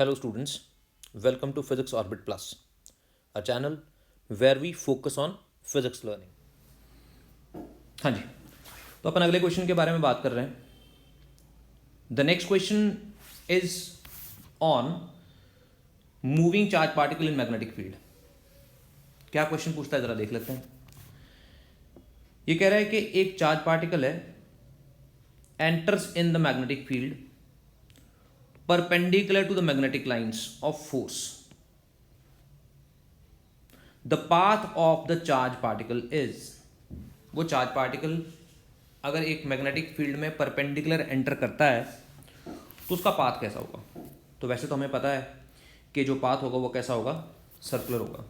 Hello students, welcome to Physics Orbit Plus, a channel where we focus on physics learning. हाँ जी, तो अपन अगले question के बारे में बात कर रहे हैं. The next question is on moving charge particle in magnetic field. क्या क्वेश्चन पूछता है जरा देख लेते हैं. ये कह रहा है कि एक चार्ज पार्टिकल है, enters in the magnetic field perpendicular to the magnetic lines of force. The path of the charge particle is, वो चार्ज पार्टिकल अगर एक मैग्नेटिक फील्ड में परपेंडिकुलर एंटर करता है तो उसका पाथ कैसा होगा. तो वैसे तो हमें पता है कि जो पाथ होगा वो कैसा होगा, सर्कुलर होगा.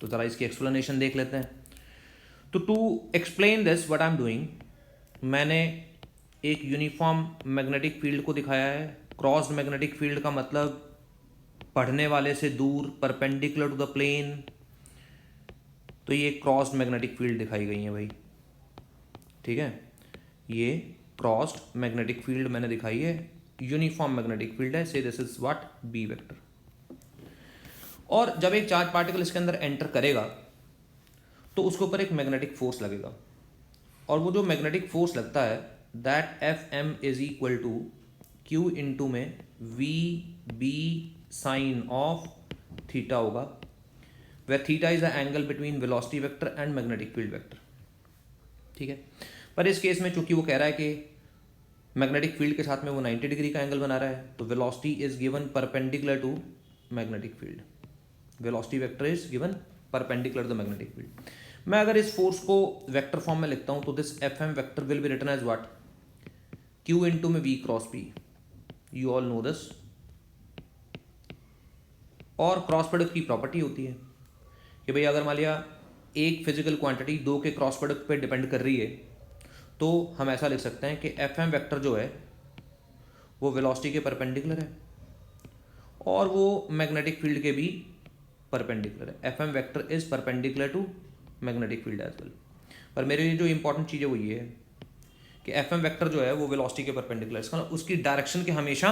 तो ज़रा इसकी एक्सप्लेनेशन देख लेते हैं. तो to explain this what I am doing, मैंने एक यूनिफॉर्म मैग्नेटिक फील्ड को दिखाया है. क्रॉस्ड मैग्नेटिक फील्ड का मतलब पढ़ने वाले से दूर, परपेंडिकुलर टू द प्लेन. तो ये क्रॉस्ड मैग्नेटिक फील्ड दिखाई गई है भाई, ठीक है. ये क्रॉस्ड मैग्नेटिक फील्ड मैंने दिखाई है, यूनिफॉर्म मैग्नेटिक फील्ड है. So this is what, B vector. और जब एक चार्ज पार्टिकल इसके अंदर एंटर करेगा तो उसके ऊपर एक मैग्नेटिक फोर्स लगेगा, और वो जो मैग्नेटिक फोर्स लगता है that F M is equal to q into में v B sine of theta होगा, where theta is the angle between velocity vector and magnetic field vector, ठीक है. पर इस केस में चूंकि वो कह रहा है कि मैग्नेटिक फील्ड के साथ में वो 90 डिग्री का एंगल बना रहा है, तो velocity is given perpendicular to magnetic field. Velocity vector is given perpendicular to magnetic field. मैं अगर इस फोर्स को वेक्टर फॉर्म में लिखता हूं तो this F M vector will be written as what, q into में v cross P. You all know this. और क्रॉस प्रोडक्ट की प्रॉपर्टी होती है कि भाई अगर मान लिया एक फिजिकल क्वांटिटी दो के क्रॉस प्रोडक्ट पे डिपेंड कर रही है, तो हम ऐसा लिख सकते हैं कि एफ एम वेक्टर जो है वो वेलोसिटी के परपेंडिकुलर है और वो मैग्नेटिक फील्ड के भी परपेंडिकुलर है. F M vector is perpendicular to magnetic field as well. पर मेरे लिए जो इंपॉर्टेंट चीज़ है वो ये है कि एफ एम वेक्टर जो है वो वेलोसिटी के परपेंडिकुलर है. इसका मतलब उसकी डायरेक्शन के हमेशा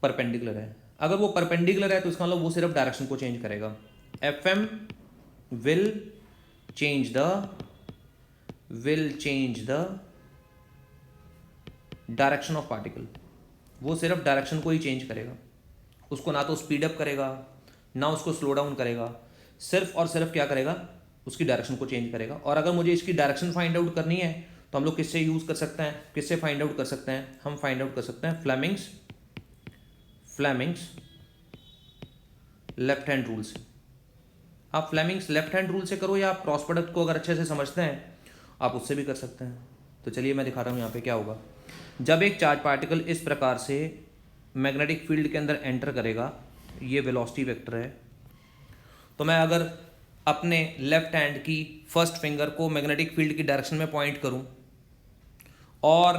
परपेंडिकुलर है. अगर वो परपेंडिकुलर है तो इसका मतलब वो सिर्फ डायरेक्शन को चेंज करेगा. F M will change the direction of particle. वो सिर्फ डायरेक्शन को ही चेंज करेगा. उसको ना तो स्पीड अप करेगा ना उसको स्लो डाउन करेगा, सिर्फ और सिर्फ क्या करेगा, उसकी डायरेक्शन को चेंज करेगा. और अगर मुझे इसकी डायरेक्शन फाइंड आउट करनी है तो हम लोग किससे यूज़ कर सकते हैं, किससे फाइंड आउट कर सकते हैं, हम फाइंड आउट कर सकते हैं फ्लेमिंग्स लेफ्ट हैंड रूल से. आप फ्लेमिंग्स लेफ्ट हैंड रूल से करो या आप क्रॉस प्रोडक्ट को अगर अच्छे से समझते हैं आप उससे भी कर सकते हैं. तो चलिए मैं दिखा रहा हूँ यहाँ पे क्या होगा. जब एक चार्ज पार्टिकल इस प्रकार से मैग्नेटिक फील्ड के अंदर एंटर करेगा, ये वेलोसिटी वेक्टर है, तो मैं अगर अपने लेफ्ट हैंड की फर्स्ट फिंगर को मैग्नेटिक फील्ड की डायरेक्शन में पॉइंट करूं और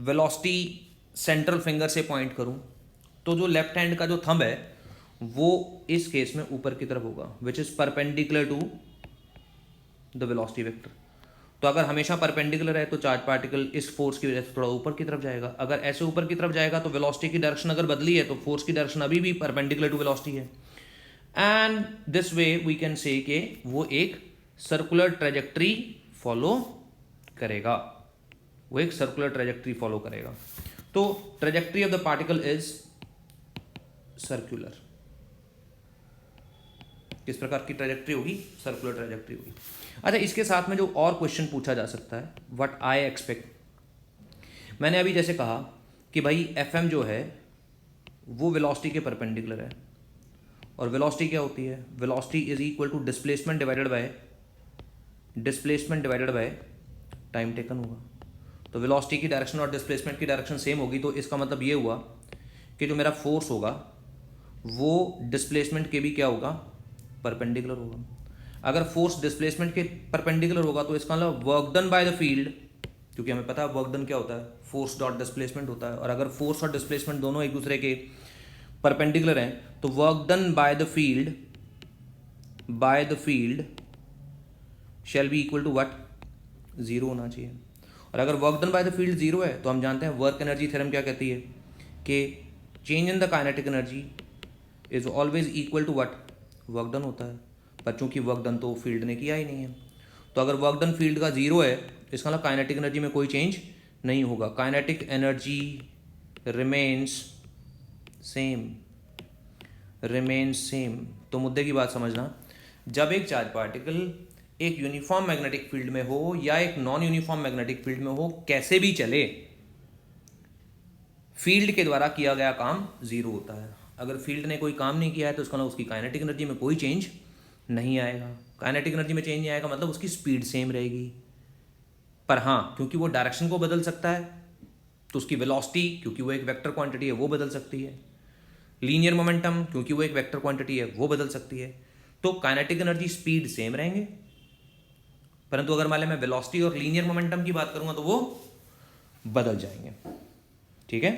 वेलोसिटी सेंट्रल फिंगर से पॉइंट करूं, तो जो लेफ्ट हैंड का जो थंब है वो इस केस में ऊपर की तरफ होगा, which is perpendicular to the velocity vector. तो अगर हमेशा परपेंडिकुलर है तो चार्ज पार्टिकल इस फोर्स की वजह से थोड़ा ऊपर की तरफ जाएगा. अगर ऐसे ऊपर की तरफ जाएगा तो वेलोसिटी की डायरेक्शन अगर बदली है तो फोर्स की डायरेक्शन अभी भी परपेंडिकुलर टू वेलोसिटी है. And this way we can say कि वो एक सर्कुलर ट्रेजेक्ट्री फॉलो करेगा, वो एक सर्कुलर ट्रेजेक्ट्री फॉलो करेगा. तो trajectory of the particle is circular. किस प्रकार की ट्रेजेक्ट्री होगी, सर्कुलर ट्रेजेक्ट्री होगी. अच्छा, इसके साथ में जो और क्वेश्चन पूछा जा सकता है, व्हाट आई एक्सपेक्ट, मैंने अभी जैसे कहा कि भाई एफ एम जो है वो वेलोसिटी के परपेंडिकुलर है, और वेलोसिटी क्या होती है, velocity is equal to displacement divided by time taken होगा. तो वेलोसिटी की डायरेक्शन और डिस्प्लेसमेंट की डायरेक्शन सेम होगी, तो इसका मतलब ये हुआ कि जो मेरा फोर्स होगा वो डिस्प्लेसमेंट के भी क्या होगा, परपेंडिकुलर होगा. अगर फोर्स डिस्प्लेसमेंट के परपेंडिकुलर होगा तो इसका मतलब work done by the field, क्योंकि हमें पता है वर्क डन क्या होता है, फोर्स डॉट डिस्प्लेसमेंट होता है. और अगर फोर्स और डिस्प्लेसमेंट दोनों एक दूसरे के परपेंडिकुलर हैं तो work done by the field shall be equal to what, zero होना चाहिए. और अगर work done by the field zero है तो हम जानते हैं वर्क एनर्जी थ्योरम क्या कहती है कि change in the kinetic energy is always equal to what, work done होता है। पर चूंकि वर्क डन तो फील्ड ने किया ही नहीं है, तो अगर वर्क डन फील्ड का जीरो है, इसका मतलब काइनेटिक एनर्जी में कोई चेंज नहीं होगा। Kinetic energy remains same, remains same. तो मुद्दे की बात समझना, जब एक चार्ज पार्टिकल एक यूनिफॉर्म मैग्नेटिक फील्ड में हो या एक नॉन यूनिफॉर्म मैग्नेटिक फील्ड में हो, कैसे भी चले, फील्ड के द्वारा किया गया काम जीरो होता है। अगर फील्ड ने कोई काम नहीं किया है तो उसका मतलब उसकी काइनेटिक एनर्जी में कोई चेंज नहीं आएगा। काइनेटिक एनर्जी में चेंज नहीं आएगा मतलब उसकी स्पीड सेम रहेगी। पर हाँ, क्योंकि वो डायरेक्शन को बदल सकता है तो उसकी वेलोसिटी, क्योंकि वो एक वेक्टर क्वांटिटी है, वो बदल सकती है। लीनियर मोमेंटम, क्योंकि वो एक वेक्टर क्वांटिटी है, वो बदल सकती है। तो काइनेटिक एनर्जी स्पीड सेम रहेंगे, परंतु अगर मान लें मैं वेलोसिटी और लीनियर मोमेंटम की बात करूंगा तो वो बदल जाएंगे। ठीक है।